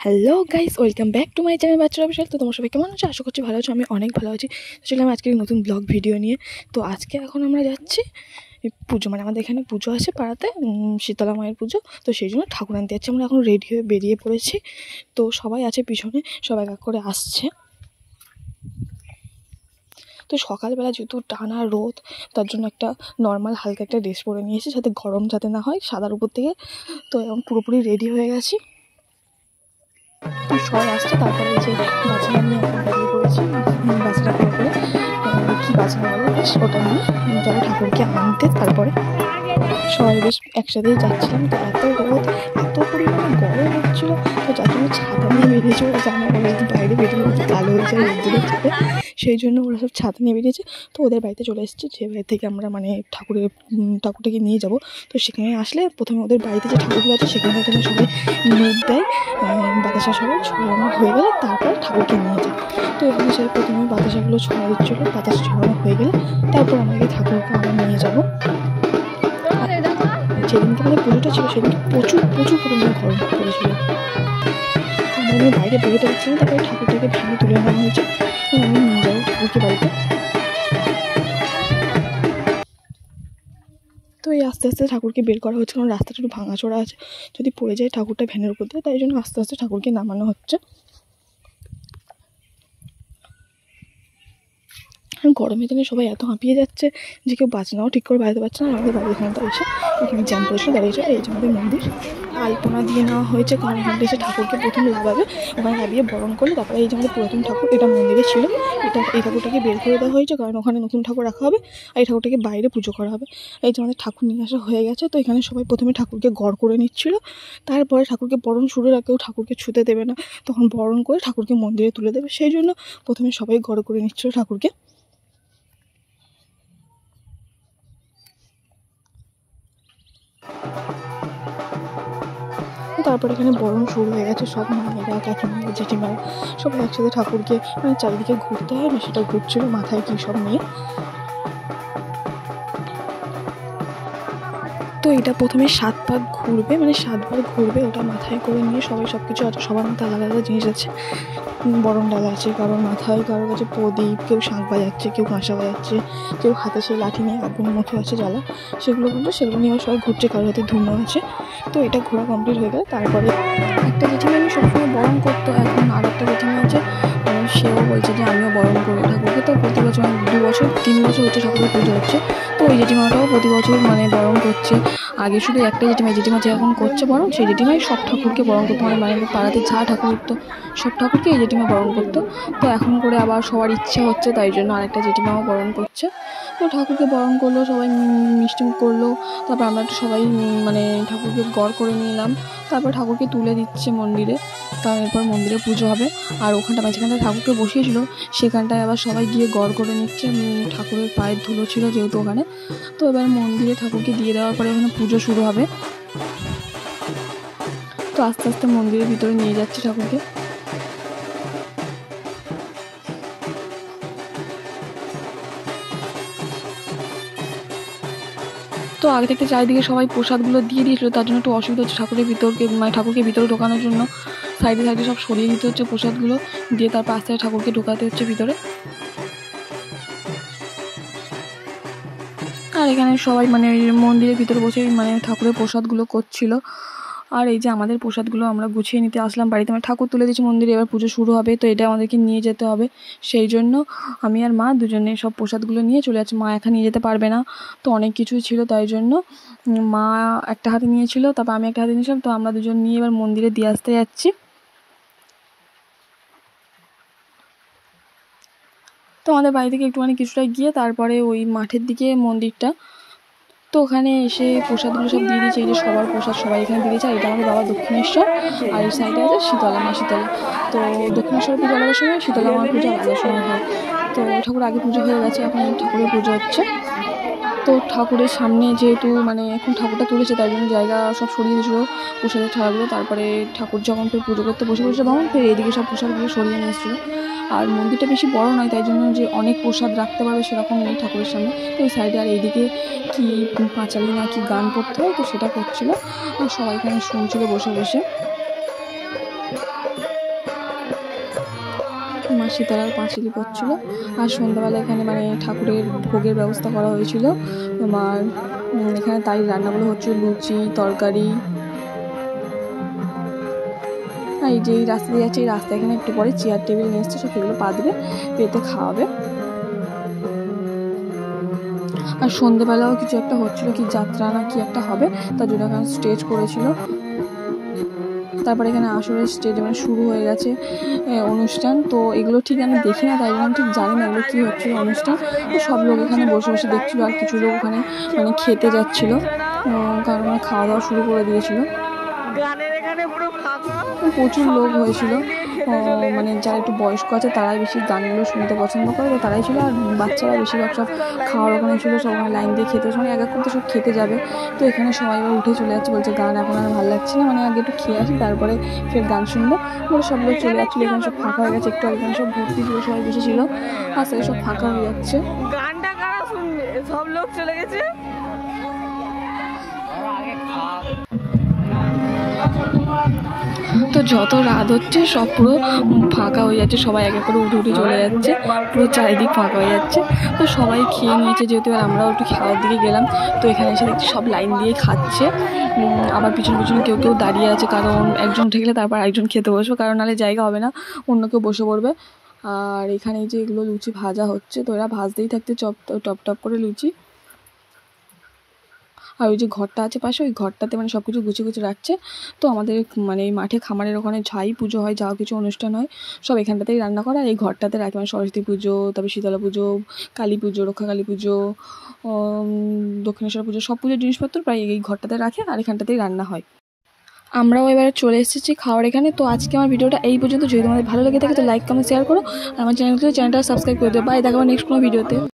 Hello guys, welcome back to my channel বাচ্চারা বিশাল। তো তোমার সবাই কেমন আছো? আশা করছি ভালো আছো। আমি অনেক ভালো আছি। চলে আমি আজকে নতুন ব্লগ ভিডিও নিয়ে। তো আজকে এখন আমরা যাচ্ছি পুজো, মানে আমাদের এখানে পুজো আছে পাড়াতে, শীতলা মায়ের পুজো। তো সেই জন্য ঠাকুর আনতে যাচ্ছি। আমরা এখন রেডি হয়ে বেরিয়ে পড়েছি। তো সবাই আছে পিছনে, সবাই এক করে আসছে। তো সকালবেলা যেহেতু টানা রোদ, তার জন্য একটা নর্মাল হালকা একটা ড্রেস পরে নিয়েছি যাতে গরম যাতে না হয় সাদার উপর থেকে। তো এখন পুরোপুরি রেডি হয়ে গেছি। সবাই আসছে। তারপরে এই যে বাজনা নিয়ে এখন বেরিয়ে পড়েছি। বাজনা করে কী বাজনা বলে বেশ, ওটা নিয়ে যাবো ঠাকুরকে আনতে। তারপরে সবাই বেশ একসাথেই যাচ্ছিলাম। তো এত রোদ, এত পরিমাণে গরম হচ্ছিলো, তো যার জন্য ছাতা নিয়ে বেরিয়েছে। ওরা জানে ওরা যদি বাইরে বেরিয়ে যদি কালো হয়ে যায় রোদ্দুরের চাপে, সেই জন্য ওরা সব ছাতা নিয়ে বেরিয়েছে। তো ওদের বাড়িতে চলে এসেছে, যে বাড়ি থেকে আমরা মানে ঠাকুরটাকে নিয়ে যাব। তো সেখানে আসলে প্রথমে ওদের বাড়িতে যে ঠাকুরগুলো আছে সেখানে প্রথমে সবাই নোট দেয়, বাতাসা সবাই ছড়ানো হয়ে গেলে তারপর ঠাকুরকে নিয়ে যায়। তো এখানে সবাই প্রথমে বাতাসাগুলো ছড়া দিচ্ছিলো। বাতাসা ছড়ানো হয়ে গেলে তারপর আমাকে ঠাকুরকে আমরা নিয়ে যাবো। যেদিনকে আমাদের পুজোটা ছিল সেদিনকে প্রচুর পরিমাণে গরম পড়েছিল। আমরা বাইরে বেরোতে পারছিলাম। তারপরে ঠাকুরটাকে ভ্যানে তুলে নেওয়া হয়েছে, আমি নিয়ে যাবো ঠাকুরকে বাড়িতে। তো এই আস্তে আস্তে ঠাকুরকে বের করা হচ্ছে, কারণ রাস্তাটা একটু ভাঙাচোরা আছে, যদি পড়ে যায় ঠাকুরটা ভ্যানের উপর দিয়ে, তাই জন্য আস্তে আস্তে ঠাকুরকে নামানো হচ্ছে। গরমে দিনে সবাই এত হাঁপিয়ে যাচ্ছে যে কেউ বাজনাও ঠিক করে বাজাতে পারছে না। আমাদের বাড়ির এখানে এসে এখানে জ্যাম পড়েছিল, দাঁড়িয়েছে। এই যে আমাদের মন্দির, আলপনা দিয়ে নেওয়া হয়েছে, কারণ এখানটা এসে ঠাকুরকে প্রথমে লাগাবে, ওখানে লাগিয়ে বরণ করলে তারপরে এই যে আমাদের পুরাতন ঠাকুর, এটা মন্দিরে ছিল, এই ঠাকুরটাকে বের করে দেওয়া হয়েছে, কারণ ওখানে নতুন ঠাকুর রাখা হবে আর এই ঠাকুরটাকে বাইরে পুজো করা হবে। এই যে আমাদের ঠাকুর নিয়ে আসা হয়ে গেছে। তো এখানে সবাই প্রথমে ঠাকুরকে গড় করে নিচ্ছিল, তারপরে ঠাকুরকে বরণ শুরু কেউ ঠাকুরকে ছুতে দেবে না, তখন বরণ করে ঠাকুরকে মন্দিরে তুলে দেবে, সেই জন্য প্রথমে সবাই গড় করে নিচ্ছিল ঠাকুরকে। তারপর এখানে বরণ শুরু হয়ে গেছে। সব মায়েরা, কাকিমারা, জেঠিমারা সবাই একসাথে ঠাকুরকে মানে চারিদিকে ঘুরতে হয় না, সেটা ঘুরছিল মাথায় কী সব নিয়ে। তো এটা প্রথমে 7 পাক ঘুরবে, মানে 7বার ঘুরবে, ওটা মাথায় করে নিয়ে সবাই সব কিছু আছে। সবার মধ্যে আলাদা আলাদা জিনিস আছে, বরণ ডালা আছে কারোর মাথায়, কারোর কাছে প্রদীপ, কেউ শাঁখ বাজাচ্ছে, কেউ কাঁসা বাজাচ্ছে, কেউ হাতে সেই লাঠি নিয়ে আগুনের মুখে আছে জ্বালা, সেগুলো কিন্তু সেগুলো নিয়ে সবাই ঘুরছে, কারোর হাতে ধুনো আছে। তো এটা ঘোরা কমপ্লিট হয়ে গেলে তারপরে একটা জেঠিমা আমি সবসময় বরণ করতো, এখন আর একটা জেঠিমা আছে, সেও বলছে যে আমিও বরণ করবো ঠাকুরকে। তো প্রতি বছর 2 বছর 3 বছর হচ্ছে ঠাকুরের পুজো হচ্ছে। তো ওই জেঠিমাটাও প্রতি বছর মানে বরণ করছে। আগে শুধু একটা জেঠিমা যে এখন করছে বরণ, সেই জেঠিমাই সব ঠাকুরকে বরণ করতো, মানে পাড়াতে যা ঠাকুর উঠতো সব ঠাকুরকে এই জেঠিমা বরণ করতো। তো এখন করে আবার সবার ইচ্ছা হচ্ছে, তাই জন্য আরেকটা জেঠিমাও বরণ করছে। তো ঠাকুরকে বরণ করলো, সবাই মিষ্টি মুখ করলো। তারপর আমরা একটু সবাই মানে ঠাকুরকে গড় করে নিলাম। তারপর ঠাকুরকে তুলে দিচ্ছে মন্দিরে, কারণ এরপর মন্দিরে পুজো হবে। আর ওখানটা যেখানটায় ঠাকুরকে বসিয়েছিল সেখানটায় আবার সবাই গিয়ে গড় করে নিচ্ছে। ঠাকুরের পায়ের ধুলো ছিল যেহেতু ওখানে। তো এবার মন্দিরে ঠাকুরকে দিয়ে দেওয়ার পরে ওখানে পুজো শুরু হবে। তো আস্তে আস্তে মন্দিরের ভিতরে নিয়ে যাচ্ছে ঠাকুরকে। তো আগে থেকে চারিদিকে সবাই প্রসাদগুলো দিয়ে দিয়েছিল, তার জন্য একটু অসুবিধা হচ্ছে ঠাকুরকে ভিতরে ঢোকানোর জন্য। সাইডে সাইডে সব সরিয়ে দিতে হচ্ছে প্রসাদগুলো, দিয়ে তারপর আস্তে আস্তে ঠাকুরকে ঢোকাতে হচ্ছে ভিতরে। আর এখানে সবাই মানে মন্দিরের ভিতরে বসে মানে ঠাকুরের প্রসাদগুলো করছিল। আর এই যে আমাদের প্রসাদগুলো আমরা গুছিয়ে নিতে আসলাম বাড়িতে, মানে ঠাকুর তুলে দিয়েছি মন্দিরে, এবার পুজো শুরু হবে, তো এটা আমাদেরকে নিয়ে যেতে হবে। সেই জন্য আমি আর মা দুজনে সব প্রসাদগুলো নিয়ে চলে যাচ্ছি। মা একা নিয়ে যেতে পারবে না, তো অনেক কিছুই ছিল, তাই জন্য মা একটা হাতে নিয়েছিল, তারপর আমি একটা হাতে নিয়েছিলাম। তো আমরা দুজন নিয়ে এবার মন্দিরে দিয়ে আসতে যাচ্ছি। তো আমাদের বাড়ি থেকে একটুখানি কিছুটা গিয়ে তারপরে ওই মাঠের দিকে মন্দিরটা। তো ওখানে এসে প্রসাদগুলো সব দিয়ে দিয়েছে। এই যে সবার প্রসাদ সবাই এখানে দিয়ে দিয়েছে। আর এটা আমাদের বাবা দক্ষিণেশ্বর, আর এই সাইডে আছে শীতলা মা। তো দক্ষিণেশ্বর পুজো আলাদার সময়, শীতলা মার পুজো আলাদার সময় হয়। তো ঠাকুর আগে পুজো হয়ে গেছে, এখন ঠাকুরের পুজো হচ্ছে। তো ঠাকুরের সামনে যেহেতু মানে এখন ঠাকুরটা তুলেছে, তাই জন্য জায়গা সব সরিয়ে দিয়েছিল প্রসাদের থালাগুলো। তারপরে ঠাকুর যখন ফের পুজো করতে বসে তখন ফের এদিকে সব প্রসাদগুলো সরিয়ে নিয়ে এসেছিলো। আর মন্দিরটা বেশি বড় নয়, তাই জন্য যে অনেক প্রসাদ রাখতে পারবে সেরকম নেই ঠাকুরের সামনে। তো এই সাইডে আর এইদিকে কি পাঁচালি না কি গান করতে হয়, তো সেটা করছিল, আর সবাই এখানে শুনছিল বসে বসে। মা শীতলার পাঁচিলি পড়ছিল। আর সন্ধ্যাবেলা এখানে মানে ঠাকুরের ভোগের ব্যবস্থা করা হয়েছিল। তোমার এখানে তাই রান্নাগুলো হচ্ছিল, লুচি, তরকারি। আর এই যে এই রাস্তা দিয়ে যাচ্ছে, এই রাস্তা এখানে একটু পরে চেয়ার টেবিল নিয়ে এসছে, সব সেগুলো পা দেবে, পেতে খাওয়াবে। আর সন্ধ্যেবেলাও কিছু একটা হচ্ছিল, কি যাত্রা না কি একটা হবে, তার জন্য এখানে স্টেজ করেছিল। তারপরে এখানে আসলে স্টেজে মানে শুরু হয়ে গেছে অনুষ্ঠান। তো এগুলো ঠিক আমি দেখি না, তাই জন্য আমি ঠিক জানি না এগুলো কী হচ্ছিলো অনুষ্ঠান। তো সব লোক এখানে বসে বসে দেখছিলো, আর কিছু লোক ওখানে মানে খেতে যাচ্ছিলো, কারণ খাওয়া দাওয়া শুরু করে দিয়েছিল। প্রচুর লোক হয়েছিল, মানে যারা একটু বয়স্ক আছে তারাই বেশি গানগুলো শুনতে পছন্দ করে, তো তারাই ছিল। আর বাচ্চারা বেশিরভাগ সব খাওয়ার ওখানে ছিল, সব ওখানে লাইন দিয়ে খেতে, মানে এক এক করতে সব খেতে যাবে। তো এখানে সবাই এবার উঠে চলে যাচ্ছে, বলছে গান এখন আর ভালো লাগছে না, মানে আগে একটু খেয়ে আসি তারপরে ফের গান শুনবো। বলে সব লোক চলে যাচ্ছিলো, এখানে সব ফাঁকা হয়ে গেছে, একটু এখানে সব ভর্তি ছিল, সবাই বসেছিল, আস্তে আস্তে সব ফাঁকা হয়ে যাচ্ছে। গানটা কারা শুনবে, সব লোক চলে গেছে। তো যত রাত হচ্ছে সব পুরো ফাঁকা হয়ে যাচ্ছে, সবাই এক এক করে উঠে উঠে চলে যাচ্ছে, পুরো চারিদিক ফাঁকা হয়ে যাচ্ছে। তো সবাই খেয়ে নিয়েছে, যেহেতু এবার আমরাও একটু খাওয়ার দিকে গেলাম। তো এখানে এসে দেখছি সব লাইন দিয়ে খাচ্ছে, আবার পিছনে পিছনে কেউ কেউ দাঁড়িয়ে আছে, কারণ একজন উঠে গেলে তারপর একজন খেতে বসবে, কারণ নাহলে জায়গা হবে না, অন্য কেউ বসে পড়বে। আর এখানে যে এগুলো লুচি ভাজা হচ্ছে, তো এরা ভাজতেই থাকতে টপ টপ করে লুচি। আর ওই যে ঘরটা আছে পাশে, ওই ঘরটাতে মানে সব কিছু গুছিয়ে গুছিয়ে রাখছে। তো আমাদের মানে এই মাঠে খামারের ওখানে যাই পুজো হয়, যা কিছু অনুষ্ঠান হয়, সব এখানটাতেই রান্না করা। আর এই ঘরটাতে রাখে, মানে সরস্বতী পুজো, তারপরে শীতলা পুজো, কালী পুজো, রক্ষা কালী পুজো, দক্ষিণেশ্বর পুজো, সব পুজোর জিনিসপত্র প্রায় এই ঘরটাতে রাখে, আর এখানটাতেই রান্না হয়। আমরাও এবারে চলে এসেছি খাওয়ার এখানে। তো আজকে আমার ভিডিওটা এই পর্যন্ত। যদি তোমাদের ভালো লেগে থাকে তো লাইক, কমেন্ট, শেয়ার করো। আর আমার চ্যানেলটা সাবস্ক্রাইব করে দেবো। বাই, দেখাবো নেক্সট কোনো ভিডিওতে।